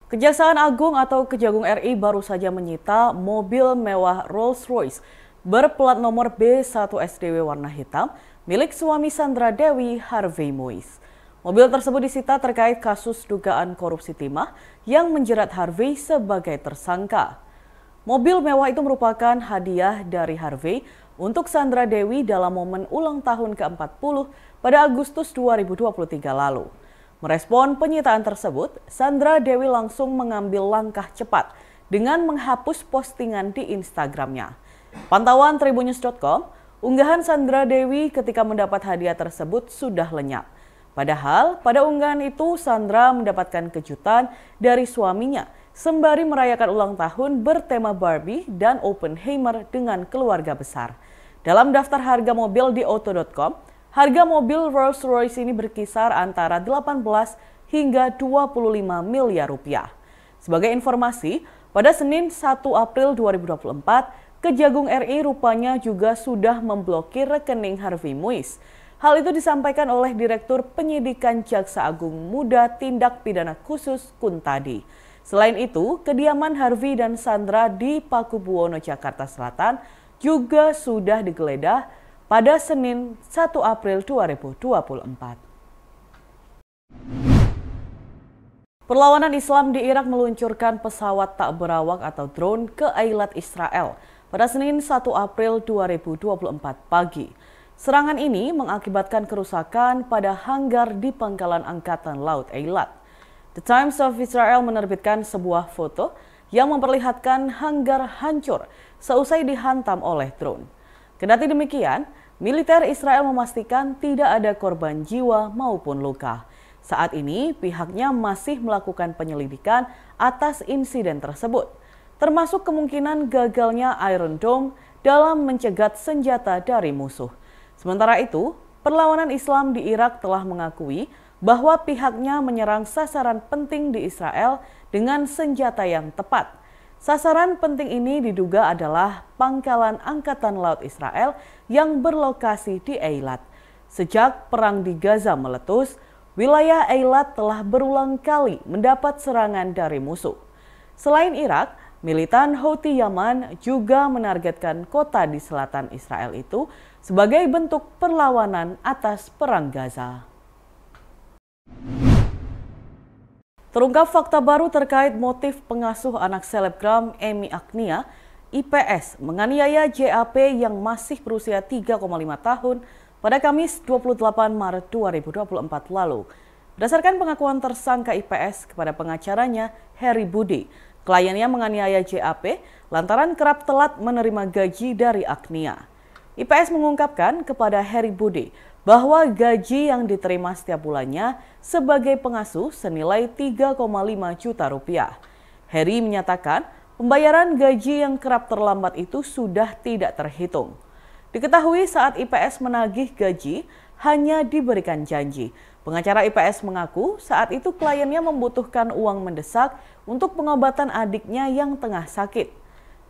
Kejaksaan Agung atau Kejagung RI baru saja menyita mobil mewah Rolls-Royce berplat nomor B1SDW warna hitam milik suami Sandra Dewi Harvey Moise. Mobil tersebut disita terkait kasus dugaan korupsi timah yang menjerat Harvey sebagai tersangka. Mobil mewah itu merupakan hadiah dari Harvey untuk Sandra Dewi dalam momen ulang tahun ke-40 pada Agustus 2023 lalu. Merespon penyitaan tersebut, Sandra Dewi langsung mengambil langkah cepat dengan menghapus postingan di Instagramnya. Pantauan tribunnews.com, unggahan Sandra Dewi ketika mendapat hadiah tersebut sudah lenyap. Padahal pada unggahan itu Sandra mendapatkan kejutan dari suaminya sembari merayakan ulang tahun bertema Barbie dan Oppenheimer dengan keluarga besar. Dalam daftar harga mobil di auto.com, harga mobil Rolls-Royce ini berkisar antara 18 hingga 25 miliar rupiah. Sebagai informasi, pada Senin 1 April 2024, Kejagung RI rupanya juga sudah memblokir rekening Harvey Moise. Hal itu disampaikan oleh Direktur Penyidikan Jaksa Agung Muda Tindak Pidana Khusus Kuntadi. Selain itu, kediaman Harvey dan Sandra di Pakubuwono, Jakarta Selatan juga sudah digeledah pada Senin 1 April 2024. Perlawanan Islam di Irak meluncurkan pesawat tak berawak atau drone ke Eilat, Israel pada Senin 1 April 2024 pagi. Serangan ini mengakibatkan kerusakan pada hanggar di Pangkalan Angkatan Laut Eilat. The Times of Israel menerbitkan sebuah foto yang memperlihatkan hanggar hancur seusai dihantam oleh drone. Kendati demikian, militer Israel memastikan tidak ada korban jiwa maupun luka. Saat ini pihaknya masih melakukan penyelidikan atas insiden tersebut, termasuk kemungkinan gagalnya Iron Dome dalam mencegat senjata dari musuh. Sementara itu, perlawanan Islam di Irak telah mengakui bahwa pihaknya menyerang sasaran penting di Israel dengan senjata yang tepat. Sasaran penting ini diduga adalah Pangkalan Angkatan Laut Israel yang berlokasi di Eilat. Sejak perang di Gaza meletus, wilayah Eilat telah berulang kali mendapat serangan dari musuh. Selain Irak, militan Houthi Yaman juga menargetkan kota di selatan Israel itu sebagai bentuk perlawanan atas perang Gaza. Terungkap fakta baru terkait motif pengasuh anak selebgram Emy Agnia, IPS menganiaya JAP yang masih berusia 3,5 tahun pada Kamis 28 Maret 2024 lalu. Berdasarkan pengakuan tersangka IPS kepada pengacaranya Heri Budi, kliennya menganiaya JAP lantaran kerap telat menerima gaji dari Agnia. IPS mengungkapkan kepada Heri Budi bahwa gaji yang diterima setiap bulannya sebagai pengasuh senilai 3,5 juta rupiah. Heri menyatakan pembayaran gaji yang kerap terlambat itu sudah tidak terhitung. Diketahui saat IPS menagih gaji hanya diberikan janji. Pengacara IPS mengaku saat itu kliennya membutuhkan uang mendesak untuk pengobatan adiknya yang tengah sakit.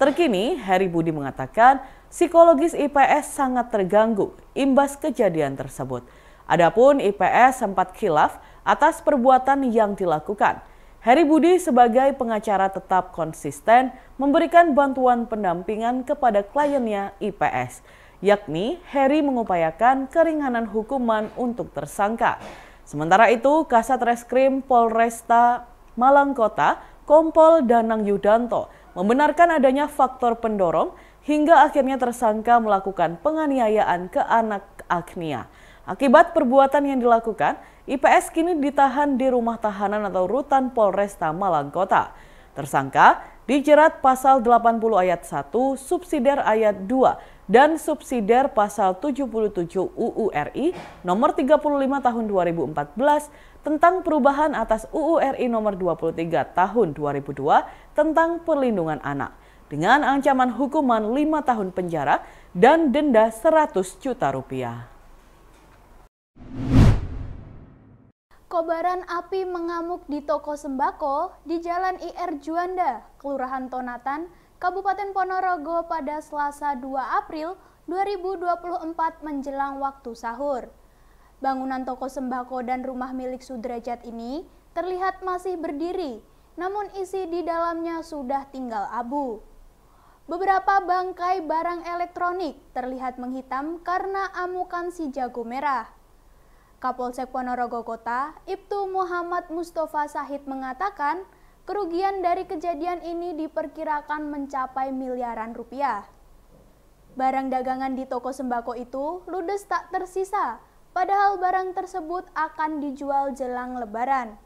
Terkini, Heri Budi mengatakan psikologis IPS sangat terganggu imbas kejadian tersebut. Adapun IPS sempat khilaf atas perbuatan yang dilakukan. Heri Budi sebagai pengacara tetap konsisten memberikan bantuan pendampingan kepada kliennya IPS, yakni Heri mengupayakan keringanan hukuman untuk tersangka. Sementara itu, Kasat Reskrim Polresta Malang Kota, Kompol Danang Yudanto, membenarkan adanya faktor pendorong hingga akhirnya tersangka melakukan penganiayaan ke anak Agnia. Akibat perbuatan yang dilakukan, IPS kini ditahan di rumah tahanan atau rutan Polresta Malang Kota. Tersangka dijerat pasal 80 ayat 1, subsidiar ayat 2, dan subsidiar pasal 77 UU RI nomor 35 tahun 2014 tentang perubahan atas UU RI nomor 23 tahun 2002 tentang perlindungan anak dengan ancaman hukuman 5 tahun penjara dan denda 100 juta rupiah. Kobaran api mengamuk di toko sembako di Jalan IR Juanda, Kelurahan Tonatan, Kabupaten Ponorogo pada Selasa 2 April 2024 menjelang waktu sahur. Bangunan toko sembako dan rumah milik Sudrajat ini terlihat masih berdiri namun isi di dalamnya sudah tinggal abu. Beberapa bangkai barang elektronik terlihat menghitam karena amukan si jago merah. Kapolsek Ponorogo Kota, Ibtu Muhammad Mustafa Sahid mengatakan, kerugian dari kejadian ini diperkirakan mencapai miliaran rupiah. Barang dagangan di toko sembako itu ludes tak tersisa, padahal barang tersebut akan dijual jelang Lebaran.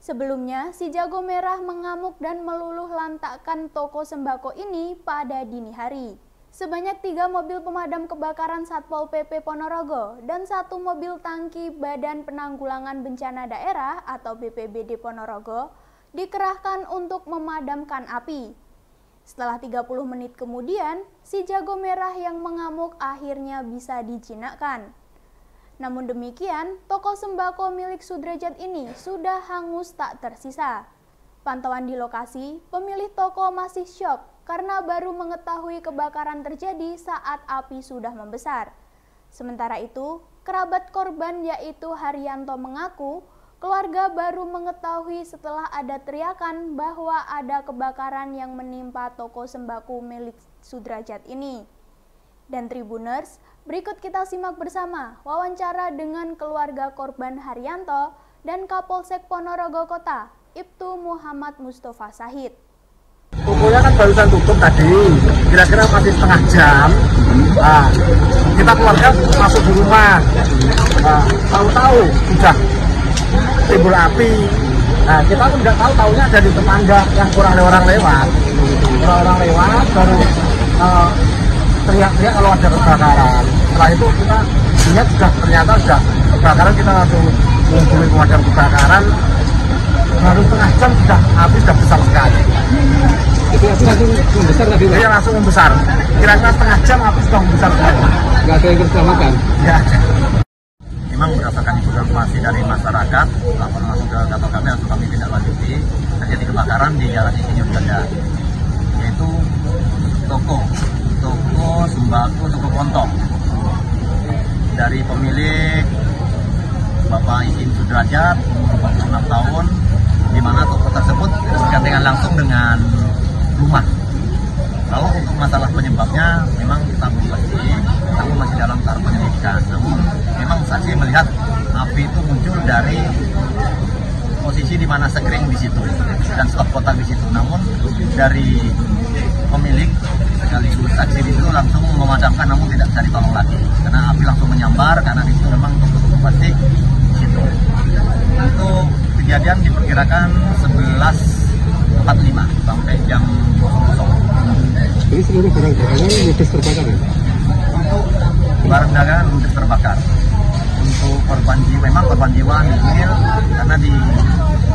Sebelumnya, si jago merah mengamuk dan meluluh lantakkan toko sembako ini pada dini hari. Sebanyak 3 mobil pemadam kebakaran Satpol PP Ponorogo dan 1 mobil tangki Badan Penanggulangan Bencana Daerah atau BPBD Ponorogo dikerahkan untuk memadamkan api. Setelah 30 menit kemudian, si jago merah yang mengamuk akhirnya bisa dijinakkan. Namun demikian, toko sembako milik Sudrajat ini sudah hangus tak tersisa. Pantauan di lokasi, pemilik toko masih syok karena baru mengetahui kebakaran terjadi saat api sudah membesar. Sementara itu, kerabat korban yaitu Haryanto mengaku, keluarga baru mengetahui setelah ada teriakan bahwa ada kebakaran yang menimpa toko sembako milik Sudrajat ini. Dan Tribuners, berikut kita simak bersama wawancara dengan keluarga korban Haryanto dan Kapolsek Ponorogo Kota, Ibtu Muhammad Mustafa Sahid. Tokonya kan barusan tutup tadi, kira-kira masih setengah jam. Nah, kita keluarga masuk di rumah, tahu-tahu sudah timbul api. Nah, kita pun nggak tahu-taunya ada di tetangga yang orang lewat. Orang-orang lewat baru teriak-teriak kalau ada kebakaran. Setelah itu kita lihat ternyata sudah kebakaran, kita langsung menghubungi pemadam kebakaran. Baru setengah jam api sudah besar sekali. Itu api langsung membesar tadi? Iya, langsung membesar. Kira-kira setengah jam api sudah membesar sekali. Nggak ada yang terselamatkan? Ya. Memang berdasarkan informasi dari masyarakat, laporan langsung ke kantor kami, langsung kami tindak lanjuti. Terjadi kebakaran di Jalan Insinyur Juanda, yaitu toko sembako, toko kontong dari pemilik Bapak Isin Sudrajat, umur 46 tahun, di mana toko tersebut bergandengan langsung dengan rumah. Lalu untuk masalah penyebabnya memang kita belum pasti, namun masih dalam tahap penyelidikan. Namun memang saksi melihat api itu muncul dari posisi di mana sekring di situ dan stok kotak di situ. Namun dari pemilik sekaligus saksi di situ langsung memadamkan, namun tidak bisa ditolong lagi karena api langsung menyambar, karena di situ memang toko plastik di situ. Untuk kejadian diperkirakan 11.45 sampai jam 00. Jadi seluruh barang dagangan ludes terbakar ya? Untuk barang dagangan ludes terbakar. Untuk korban jiwa, memang korban jiwa nihil karena di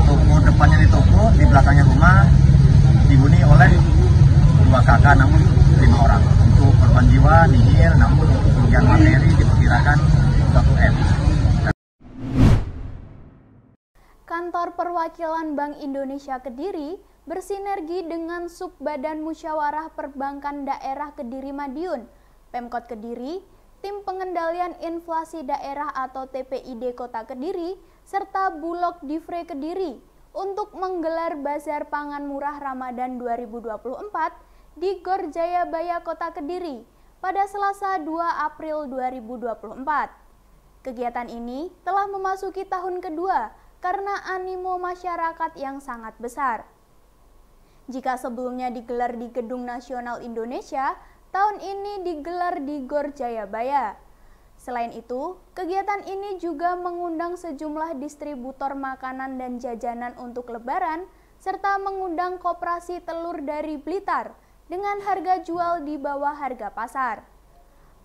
toko depannya di toko, di belakangnya rumah dihuni oleh 2 kakak, namun 5 orang. Untuk korban jiwa nihil, namun untuk kerugian materi diperkirakan 1 M. Kantor Perwakilan Bank Indonesia Kediri bersinergi dengan Subbadan Musyawarah Perbankan Daerah Kediri Madiun, Pemkot Kediri, Tim Pengendalian Inflasi Daerah atau TPID Kota Kediri, serta Bulog Divre Kediri untuk menggelar Bazar Pangan Murah Ramadan 2024 di Gor Jayabaya Kota Kediri pada Selasa 2 April 2024. Kegiatan ini telah memasuki tahun kedua karena animo masyarakat yang sangat besar. Jika sebelumnya digelar di Gedung Nasional Indonesia, tahun ini digelar di Gor Jayabaya. Selain itu, kegiatan ini juga mengundang sejumlah distributor makanan dan jajanan untuk Lebaran, serta mengundang koperasi telur dari Blitar dengan harga jual di bawah harga pasar.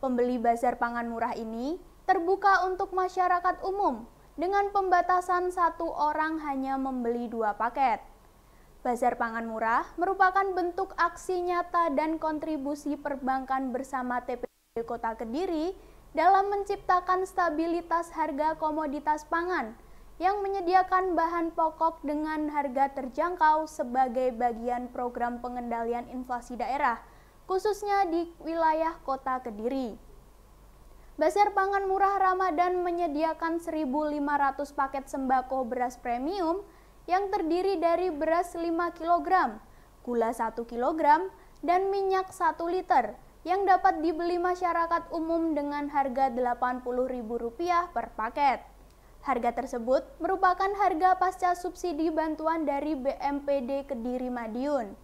Pembeli bazar pangan murah ini terbuka untuk masyarakat umum dengan pembatasan 1 orang hanya membeli 2 paket. Bazar Pangan Murah merupakan bentuk aksi nyata dan kontribusi perbankan bersama TPID Kota Kediri dalam menciptakan stabilitas harga komoditas pangan yang menyediakan bahan pokok dengan harga terjangkau sebagai bagian program pengendalian inflasi daerah, khususnya di wilayah Kota Kediri. Bazar Pangan Murah Ramadan menyediakan 1.500 paket sembako beras premium yang terdiri dari beras 5 kg, gula 1 kg, dan minyak 1 liter yang dapat dibeli masyarakat umum dengan harga Rp80.000 per paket. Harga tersebut merupakan harga pasca subsidi bantuan dari BMPD Kediri Madiun.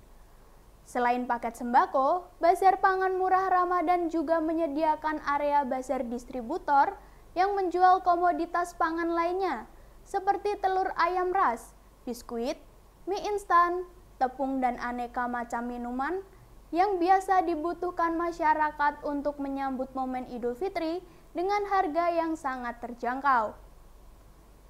Selain paket sembako, Bazar Pangan Murah Ramadan juga menyediakan area bazar distributor yang menjual komoditas pangan lainnya, seperti telur ayam ras, biskuit, mie instan, tepung dan aneka macam minuman yang biasa dibutuhkan masyarakat untuk menyambut momen Idul Fitri dengan harga yang sangat terjangkau.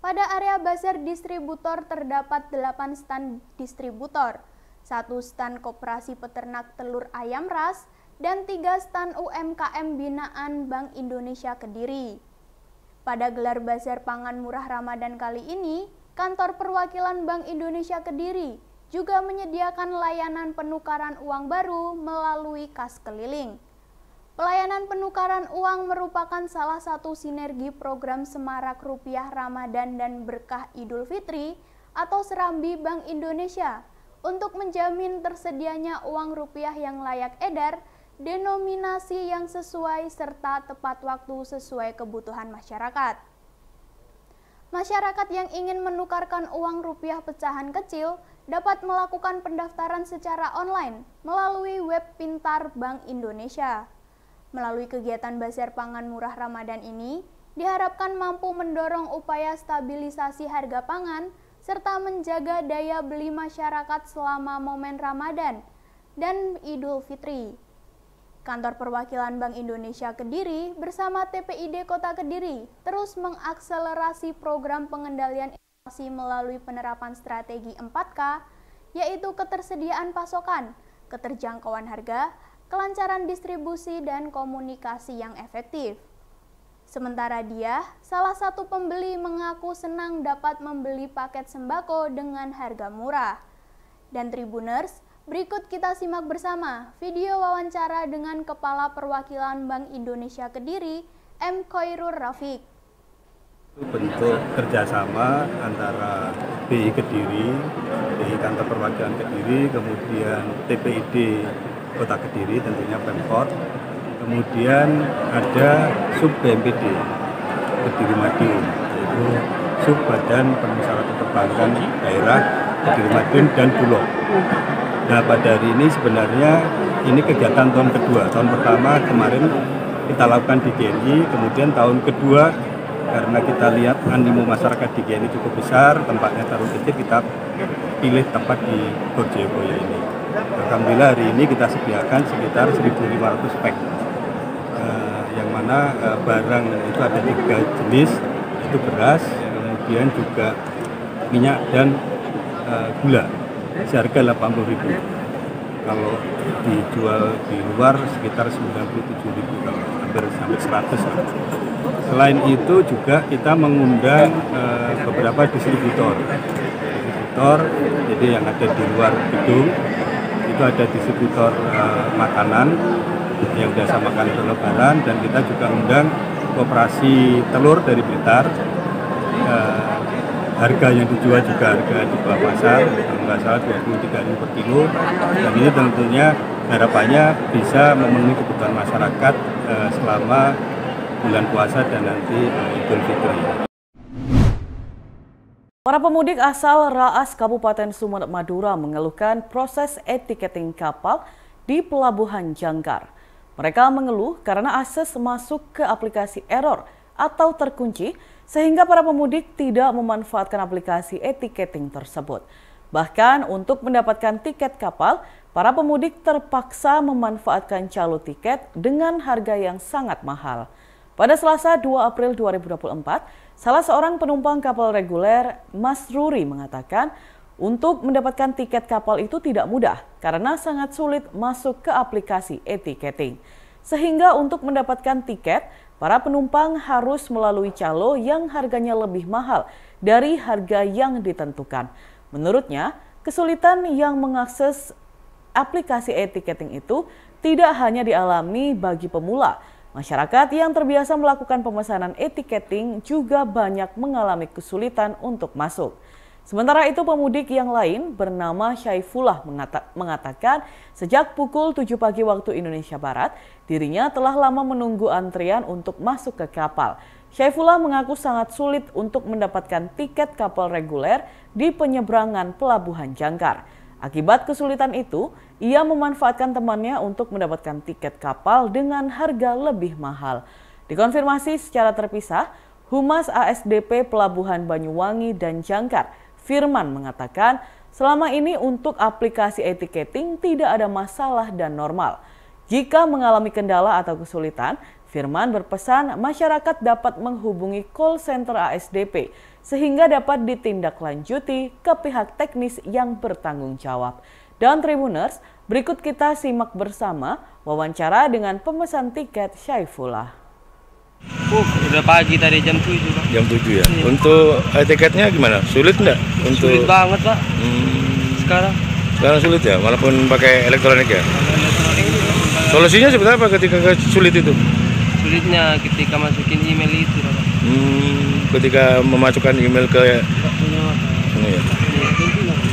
Pada area bazar distributor terdapat 8 stand distributor, 1 stand Koperasi Peternak Telur Ayam Ras, dan 3 stand UMKM binaan Bank Indonesia Kediri. Pada gelar Bazar Pangan Murah Ramadan kali ini, Kantor Perwakilan Bank Indonesia Kediri juga menyediakan layanan penukaran uang baru melalui kas keliling. Pelayanan penukaran uang merupakan salah satu sinergi program Semarak Rupiah Ramadan dan Berkah Idul Fitri atau Serambi Bank Indonesia untuk menjamin tersedianya uang rupiah yang layak edar, denominasi yang sesuai, serta tepat waktu sesuai kebutuhan masyarakat. Masyarakat yang ingin menukarkan uang rupiah pecahan kecil dapat melakukan pendaftaran secara online melalui web pintar Bank Indonesia. Melalui kegiatan Bazar Pangan Murah Ramadan ini, diharapkan mampu mendorong upaya stabilisasi harga pangan serta menjaga daya beli masyarakat selama momen Ramadan dan Idul Fitri. Kantor Perwakilan Bank Indonesia Kediri bersama TPID Kota Kediri terus mengakselerasi program pengendalian inflasi melalui penerapan strategi 4K, yaitu ketersediaan pasokan, keterjangkauan harga, kelancaran distribusi, dan komunikasi yang efektif. Sementara dia, salah satu pembeli mengaku senang dapat membeli paket sembako dengan harga murah. Dan Tribuners, berikut kita simak bersama video wawancara dengan Kepala Perwakilan Bank Indonesia Kediri, M. Khairur Rafiq. Bentuk kerjasama antara BI Kediri, BI Kantor Perwakilan Kediri, kemudian TPID Kota Kediri, tentunya Pemkot, kemudian ada sub BMPD Kediri Madiun, yaitu sub Badan Permusyawaratan Perbankan Daerah Kediri Madiun dan Bulog. Nah, pada hari ini sebenarnya ini kegiatan tahun kedua. Tahun pertama kemarin kita lakukan di GNI, kemudian tahun kedua karena kita lihat animo masyarakat di GNI cukup besar, tempatnya terlalu kecil, kita pilih tempat di Gor Jayabaya ini. Alhamdulillah hari ini kita sediakan sekitar 1.500 pack. Yang mana barang itu ada 3 jenis, itu beras, kemudian juga minyak dan gula, seharga Rp80.000. Kalau dijual di luar sekitar Rp97.000, hampir sampai 100. Selain itu juga kita mengundang beberapa distributor, jadi yang ada di luar gedung, itu ada distributor makanan yang biasa makan untuk lebaran, dan kita juga undang Koperasi Telur dari Blitar. Harga yang dijual juga harga di bawah pasar, kalau nggak salah Rp23.000 per kilo, dan ini tentunya harapannya bisa memenuhi kebutuhan masyarakat selama bulan puasa dan nanti Idul Fitri. Para pemudik asal Raas Kabupaten Sumeneb Madura mengeluhkan proses etiketing kapal di Pelabuhan Jangkar. Mereka mengeluh karena akses masuk ke aplikasi error atau terkunci, sehingga para pemudik tidak memanfaatkan aplikasi etiketing tersebut. Bahkan untuk mendapatkan tiket kapal, para pemudik terpaksa memanfaatkan calo tiket dengan harga yang sangat mahal. Pada Selasa 2 April 2024, salah seorang penumpang kapal reguler, Mas Ruri, mengatakan untuk mendapatkan tiket kapal itu tidak mudah karena sangat sulit masuk ke aplikasi etiketing. Sehingga untuk mendapatkan tiket, para penumpang harus melalui calo yang harganya lebih mahal dari harga yang ditentukan. Menurutnya, kesulitan yang mengakses aplikasi etiketing itu tidak hanya dialami bagi pemula. Masyarakat yang terbiasa melakukan pemesanan etiketing juga banyak mengalami kesulitan untuk masuk. Sementara itu pemudik yang lain bernama Syaifullah mengatakan sejak pukul 7 pagi waktu Indonesia Barat, dirinya telah lama menunggu antrian untuk masuk ke kapal. Syaifullah mengaku sangat sulit untuk mendapatkan tiket kapal reguler di penyeberangan Pelabuhan Jangkar. Akibat kesulitan itu, ia memanfaatkan temannya untuk mendapatkan tiket kapal dengan harga lebih mahal. Dikonfirmasi secara terpisah, Humas ASDP Pelabuhan Banyuwangi dan Jangkar, Firman mengatakan selama ini untuk aplikasi e-ticketing tidak ada masalah dan normal. Jika mengalami kendala atau kesulitan, Firman berpesan masyarakat dapat menghubungi call center ASDP sehingga dapat ditindaklanjuti ke pihak teknis yang bertanggung jawab. Dan Tribuners, berikut kita simak bersama wawancara dengan pemesan tiket Syaifullah. Udah pagi tadi jam 7 Pak. Jam 7 ya? Iya. Untuk tiketnya gimana? Sulit enggak? Sulit banget Pak. Sekarang sulit ya? Walaupun pakai elektronik ya? Solusinya seperti apa ketika sulit itu? Sulitnya ketika masukin email itu Pak. Ketika memasukkan email ke ini ya.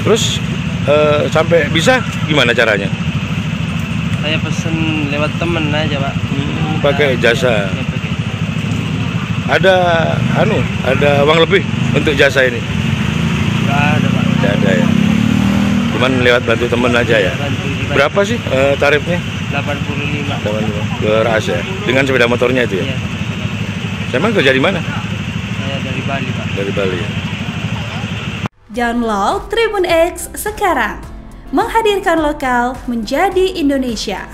Terus sampai bisa gimana caranya? Saya pesen lewat temen aja Pak. Pakai jasa. Ada uang lebih untuk jasa ini? Nggak ada Pak. Nggak ada ya. Cuman lewat bantu temen aja ya. Berapa sih tarifnya? 85. Ke Ras ya. Dengan sepeda motornya itu ya? Iya. Saya emang kerja di mana? Saya dari Bali Pak. Dari Bali ya. Download Tribun X sekarang. Menghadirkan lokal menjadi Indonesia.